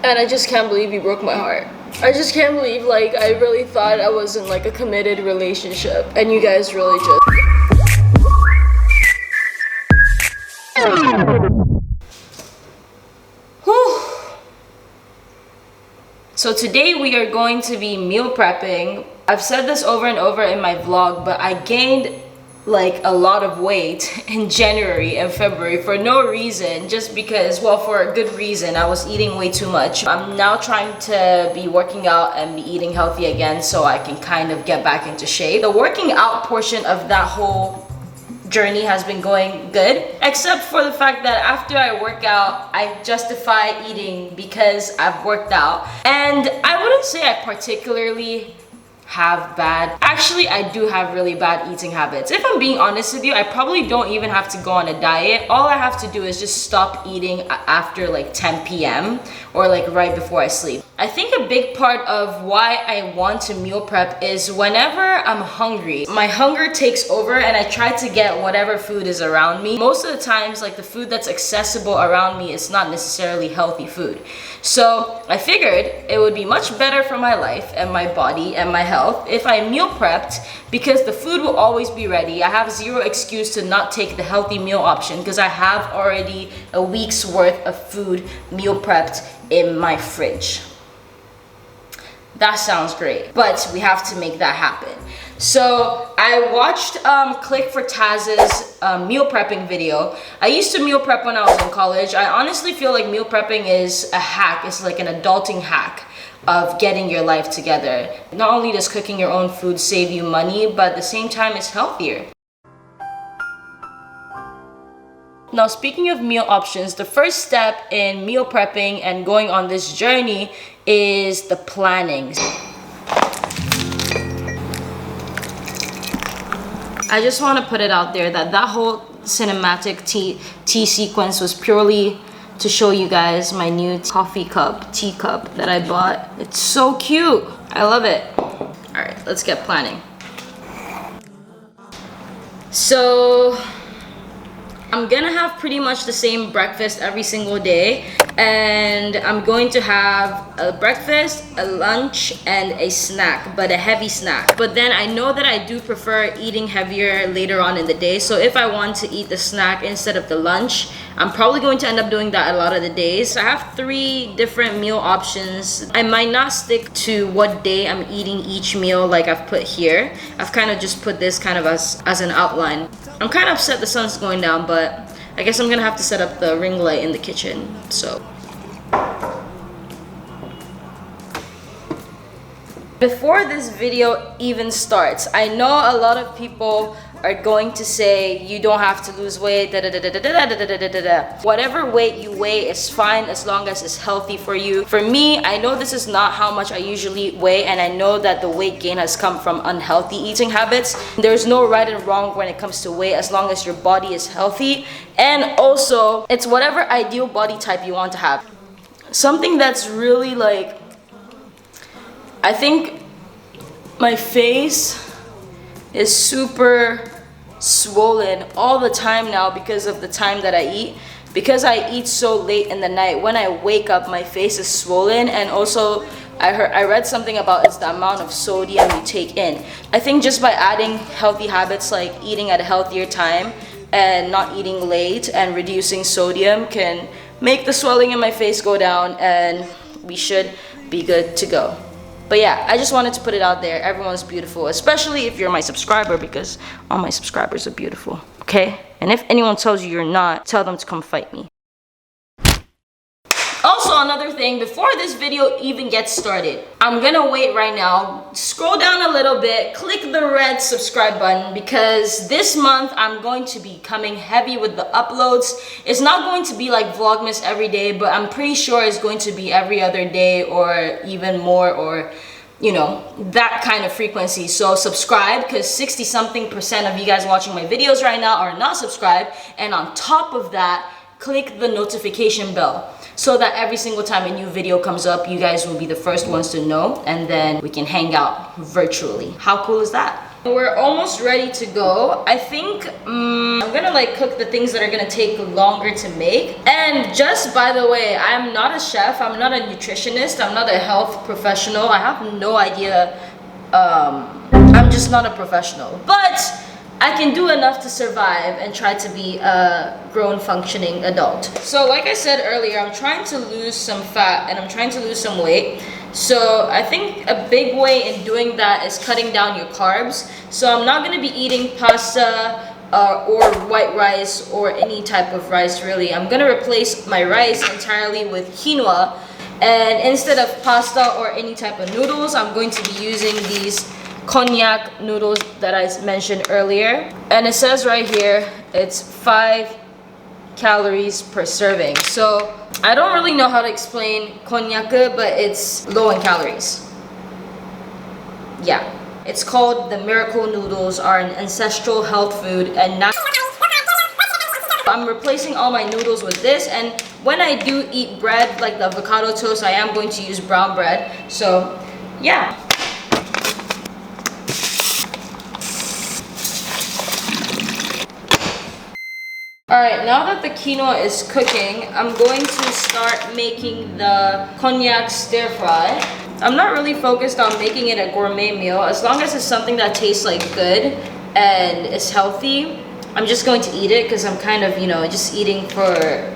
And I just can't believe you broke my heart. I just can't believe, like, I really thought I was in like a committed relationship and you guys really just... Whew. So today we are going to be meal prepping. I've said this over and over in my vlog, but I gained like a lot of weight in January and February for no reason, just because, well, for a good reason. I was eating way too much. I'm now trying to be working out and be eating healthy again so I can kind of get back into shape. The working out portion of that whole journey has been going good, except for the fact that after I work out, I justify eating because I've worked out. And I wouldn't say I particularly have bad, actually I do have really bad eating habits. If I'm being honest with you, I probably don't even have to go on a diet. All I have to do is just stop eating after like 10 p.m. or like right before I sleep. I think a big part of why I want to meal prep is whenever I'm hungry, my hunger takes over and I try to get whatever food is around me. Most of the times, like the food that's accessible around me is not necessarily healthy food. So I figured it would be much better for my life and my body and my health if I meal prepped, because the food will always be ready. I have zero excuse to not take the healthy meal option because I have already a week's worth of food meal prepped in my fridge. That sounds great, but we have to make that happen. So I watched Click for Taz's meal prepping video. I used to meal prep when I was in college. I honestly feel like meal prepping is a hack. It's like an adulting hack of getting your life together. Not only does cooking your own food save you money, but at the same time it's healthier. Now, speaking of meal options, the first step in meal prepping and going on this journey is the planning. I just want to put it out there that that whole cinematic tea sequence was purely to show you guys my new tea cup that I bought. It's so cute. I love it. All right, let's get planning. So I'm gonna have pretty much the same breakfast every single day, and I'm going to have a breakfast, a lunch, and a snack, but a heavy snack. But then I know that I do prefer eating heavier later on in the day, so if I want to eat the snack instead of the lunch, I'm probably going to end up doing that a lot of the days. I have 3 different meal options. I might not stick to what day I'm eating each meal like I've put here. I've kind of just put this kind of as an outline. I'm kind of upset the sun's going down, but I guess I'm gonna have to set up the ring light in the kitchen, so. Before this video even starts, I know a lot of people are going to say you don't have to lose weight, Whatever weight you weigh is fine as long as it's healthy for you. For me, I know this is not how much I usually weigh, and I know that the weight gain has come from unhealthy eating habits. There's no right and wrong when it comes to weight as long as your body is healthy, and also it's whatever ideal body type you want to have. Something that's really like, I think my face is super swollen all the time now because of the time that I eat. Because I eat so late in the night, when I wake up, my face is swollen, and also I read something about it's the amount of sodium you take in. I think just by adding healthy habits like eating at a healthier time and not eating late and reducing sodium can make the swelling in my face go down, and we should be good to go. But yeah, I just wanted to put it out there. Everyone's beautiful, especially if you're my subscriber, because all my subscribers are beautiful, okay? And if anyone tells you you're not, tell them to come fight me. Also, another thing, before this video even gets started, I'm gonna wait right now, scroll down a little bit, click the red subscribe button, because this month I'm going to be coming heavy with the uploads. It's not going to be like Vlogmas every day, but I'm pretty sure it's going to be every other day or even more, or you know, that kind of frequency. So subscribe, because 60-something% of you guys watching my videos right now are not subscribed, and on top of that, click the notification bell so that every single time a new video comes up, you guys will be the first ones to know, and then we can hang out virtually. How cool is that? We're almost ready to go. I think I'm gonna like cook the things that are gonna take longer to make. And just by the way, I'm not a chef, I'm not a nutritionist, I'm not a health professional. I have no idea. I'm just not a professional. But I can do enough to survive and try to be a grown functioning adult. So like I said earlier, I'm trying to lose some fat and I'm trying to lose some weight. So I think a big way in doing that is cutting down your carbs. So I'm not going to be eating pasta or white rice or any type of rice really. I'm going to replace my rice entirely with quinoa. And instead of pasta or any type of noodles, I'm going to be using these cognac noodles that I mentioned earlier. And it says right here, it's 5 calories per serving. So I don't really know how to explain cognac, but it's low in calories. Yeah, it's called the miracle noodles, are an ancestral health food and not. I'm replacing all my noodles with this, and when I do eat bread like the avocado toast, I am going to use brown bread. So yeah. Alright, now that the quinoa is cooking, I'm going to start making the cognac stir fry. I'm not really focused on making it a gourmet meal. As long as it's something that tastes like good and is healthy, I'm just going to eat it because I'm kind of, just eating for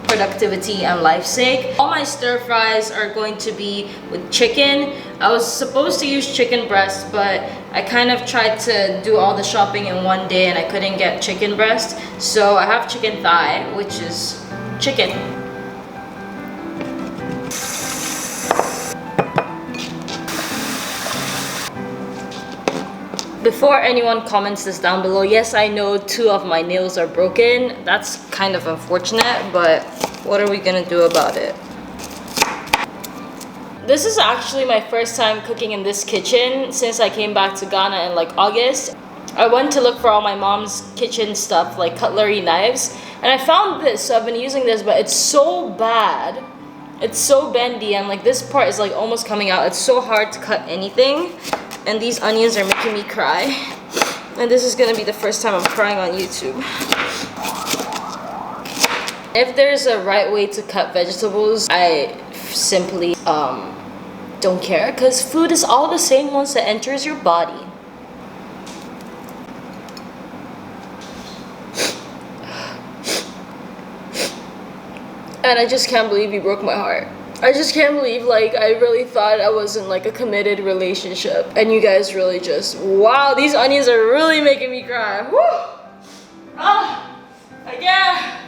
productivity and life's sake. All my stir fries are going to be with chicken. I was supposed to use chicken breast, but I kind of tried to do all the shopping in one day and I couldn't get chicken breast. So I have chicken thigh, which is chicken. Before anyone comments this down below, yes, I know 2 of my nails are broken. That's kind of unfortunate, but what are we gonna do about it? This is actually my first time cooking in this kitchen since I came back to Ghana in like August. I went to look for all my mom's kitchen stuff, like cutlery, knives, and I found this, so I've been using this, but it's so bad. It's so bendy, and like this part is like almost coming out. It's so hard to cut anything. And these onions are making me cry. And this is gonna be the first time I'm crying on YouTube. If there's a right way to cut vegetables, I simply don't care, because food is all the same once it enters your body. And I just can't believe you broke my heart. I just can't believe, like, I really thought I was in like a committed relationship and you guys really just, wow, these onions are really making me cry. Woo! Again.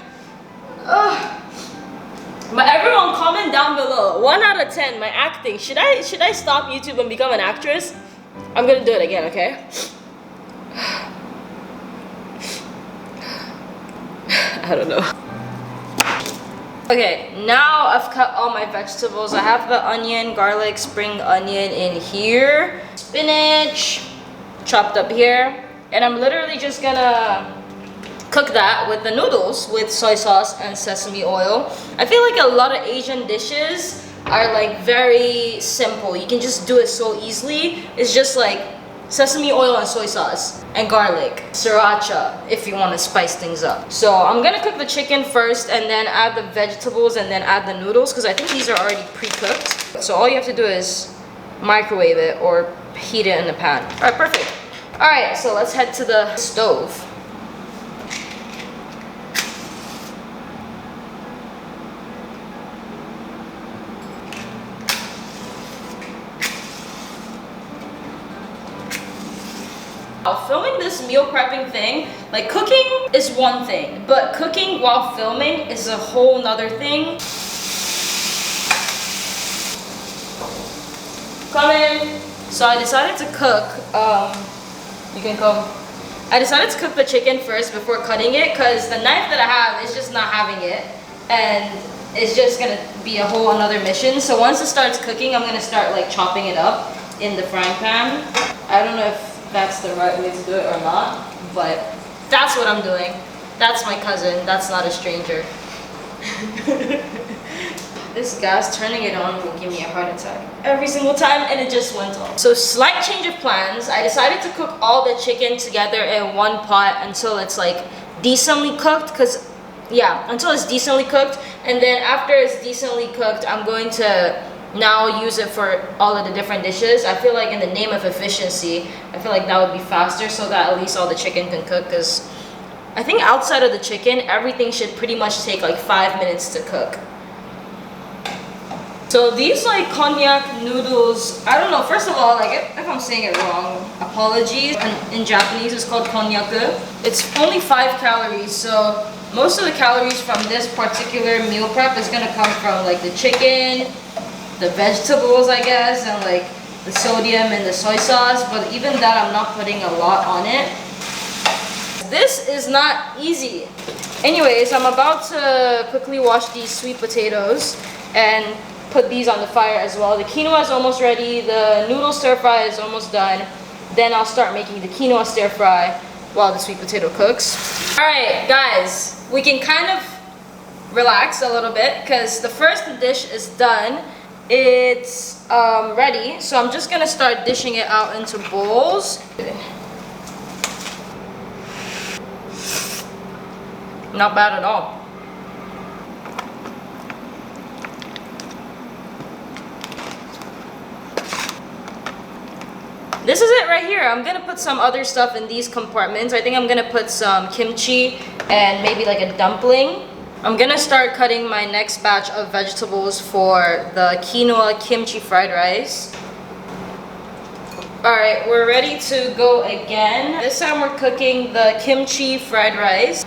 But everyone comment down below, 1 out of 10, my acting. Should I stop YouTube and become an actress? I'm gonna do it again, okay? I don't know. Okay, now I've cut all my vegetables. I have the onion, garlic, spring onion in here. Spinach, chopped up here. And I'm literally just gonna cook that with the noodles with soy sauce and sesame oil. I feel like a lot of Asian dishes are like very simple. You can just do it so easily. It's just like sesame oil and soy sauce and garlic, sriracha if you want to spice things up. So I'm gonna cook the chicken first and then add the vegetables and then add the noodles because I think these are already pre-cooked. So all you have to do is microwave it or heat it in the pan. All right, perfect. All right, so let's head to the stove. Filming this meal prepping thing, like cooking is one thing, but cooking while filming is a whole nother thing. Come in. So I decided to cook, you can come. I decided to cook the chicken first before cutting it because the knife that I have is just not having it and it's just gonna be a whole another mission. So once it starts cooking, I'm gonna start like chopping it up in the frying pan. I don't know if that's the right way to do it or not, but that's what I'm doing. That's my cousin, that's not a stranger. This gas, turning it on will give me a heart attack every single time, and it just went off. So slight change of plans. I decided to cook all the chicken together in one pot until it's like decently cooked, until it's decently cooked. And then after it's decently cooked, I'm going to now use it for all of the different dishes. I feel like in the name of efficiency, I feel like that would be faster so that at least all the chicken can cook, because I think outside of the chicken, everything should pretty much take like 5 minutes to cook. So these like konjac noodles, I don't know, first of all, like if I'm saying it wrong, apologies. In Japanese, it's called konjaku. It's only 5 calories, so most of the calories from this particular meal prep is gonna come from like the chicken, the vegetables, I guess, and like the sodium and the soy sauce, but even that I'm not putting a lot on it. This is not easy. Anyways, I'm about to quickly wash these sweet potatoes and put these on the fire as well. The quinoa is almost ready. The noodle stir fry is almost done. Then I'll start making the quinoa stir fry while the sweet potato cooks. All right, guys, we can kind of relax a little bit because the first dish is done. It's ready, so I'm just gonna start dishing it out into bowls. Not bad at all. This is it right here. I'm gonna put some other stuff in these compartments. I think I'm gonna put some kimchi and maybe like a dumpling. I'm gonna start cutting my next batch of vegetables for the quinoa kimchi fried rice. Alright, we're ready to go again. This time we're cooking the kimchi fried rice.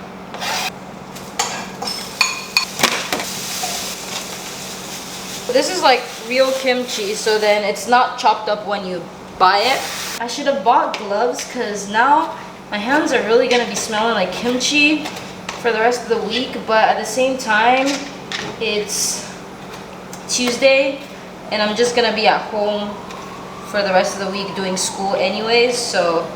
This is like real kimchi, so then it's not chopped up when you buy it. I should have bought gloves because now my hands are really gonna be smelling like kimchi for the rest of the week, but at the same time it's Tuesday and I'm just gonna be at home for the rest of the week doing school anyways, so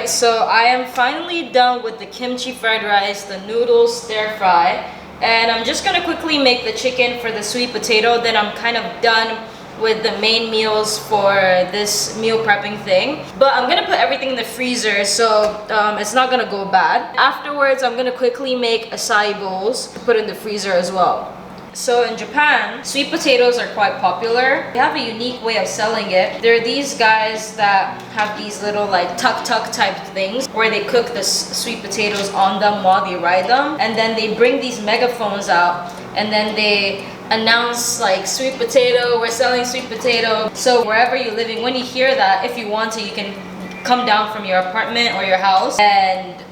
so I am finally done with the kimchi fried rice, the noodles stir fry, and I'm just gonna quickly make the chicken for the sweet potato. Then I'm kind of done with the main meals for this meal prepping thing. But I'm gonna put everything in the freezer, so it's not gonna go bad. Afterwards, I'm gonna quickly make acai bowls to put in the freezer as well. So in Japan, sweet potatoes are quite popular. They have a unique way of selling it. There are these guys that have these little like tuk-tuk type things where they cook the sweet potatoes on them while they ride them. And then they bring these megaphones out and then they announce like sweet potato, we're selling sweet potato. So wherever you're living, when you hear that, if you want to, you can come down from your apartment or your house and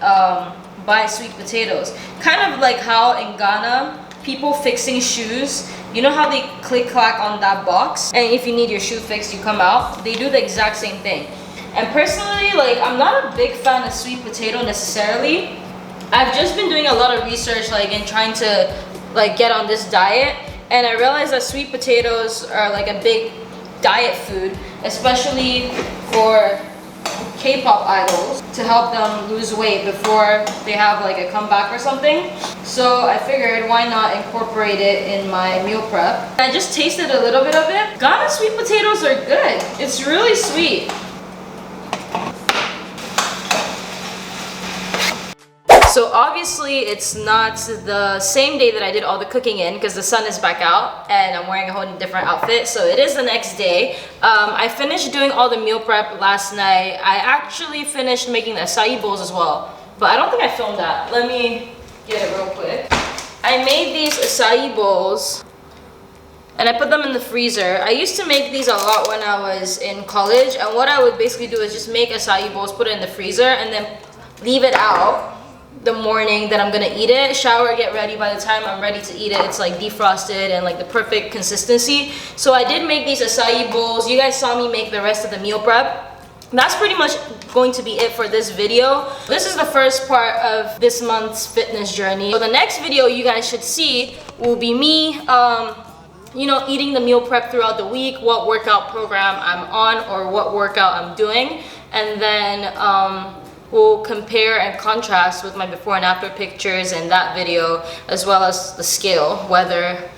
buy sweet potatoes. Kind of like how in Ghana, people fixing shoes, you know how they click clack on that box, and if you need your shoe fixed you come out? They do the exact same thing. And personally, like, I'm not a big fan of sweet potato necessarily. I've just been doing a lot of research like and trying to like get on this diet, and I realized that sweet potatoes are like a big diet food, especially for K-pop idols, to help them lose weight before they have like a comeback or something. So I figured why not incorporate it in my meal prep. I just tasted a little bit of it. Ghana sweet potatoes are good. It's really sweet. So obviously it's not the same day that I did all the cooking in because the sun is back out and I'm wearing a whole different outfit. So it is the next day. I finished doing all the meal prep last night. I actually finished making the acai bowls as well, but I don't think I filmed that. Let me get it real quick. I made these acai bowls and I put them in the freezer. I used to make these a lot when I was in college, and what I would basically do is just make acai bowls, put it in the freezer, and then leave it out the morning that I'm gonna eat it, shower, get ready. By the time I'm ready to eat it, it's like defrosted and like the perfect consistency. So I did make these acai bowls. You guys saw me make the rest of the meal prep. That's pretty much going to be it for this video. This is the first part of this month's fitness journey. So the next video you guys should see will be me you know, eating the meal prep throughout the week, what workout program I'm on or what workout I'm doing, and then we'll compare and contrast with my before and after pictures in that video, as well as the scale, whether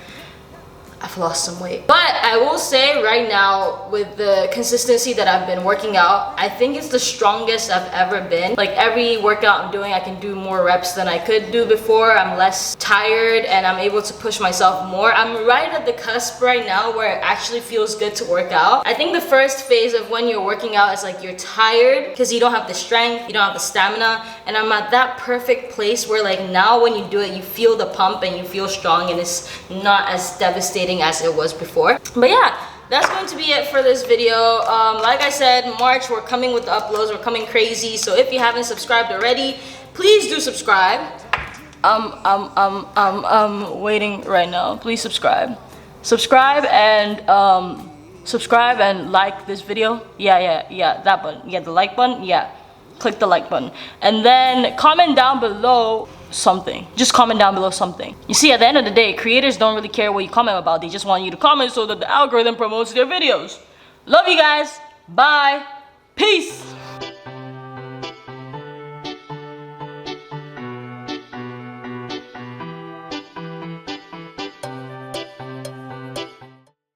I've lost some weight. But I will say right now, with the consistency that I've been working out, I think it's the strongest I've ever been. Like every workout I'm doing, I can do more reps than I could do before. I'm less tired and I'm able to push myself more. I'm right at the cusp right now where it actually feels good to work out. I think the first phase of when you're working out is like you're tired because you don't have the strength, you don't have the stamina, and I'm at that perfect place where like now when you do it, you feel the pump and you feel strong, and it's not as devastating as it was before. But yeah, that's going to be it for this video. Like I said, March, we're coming with the uploads, we're coming crazy, so if you haven't subscribed already, please do subscribe. Waiting right now. Please subscribe and like this video. Yeah, that button. Yeah, the like button. Yeah, click the like button, and then comment down below something. Just comment down below something. You see, at the end of the day, creators don't really care what you comment about. They just want you to comment so that the algorithm promotes their videos. Love you guys. Bye. Peace.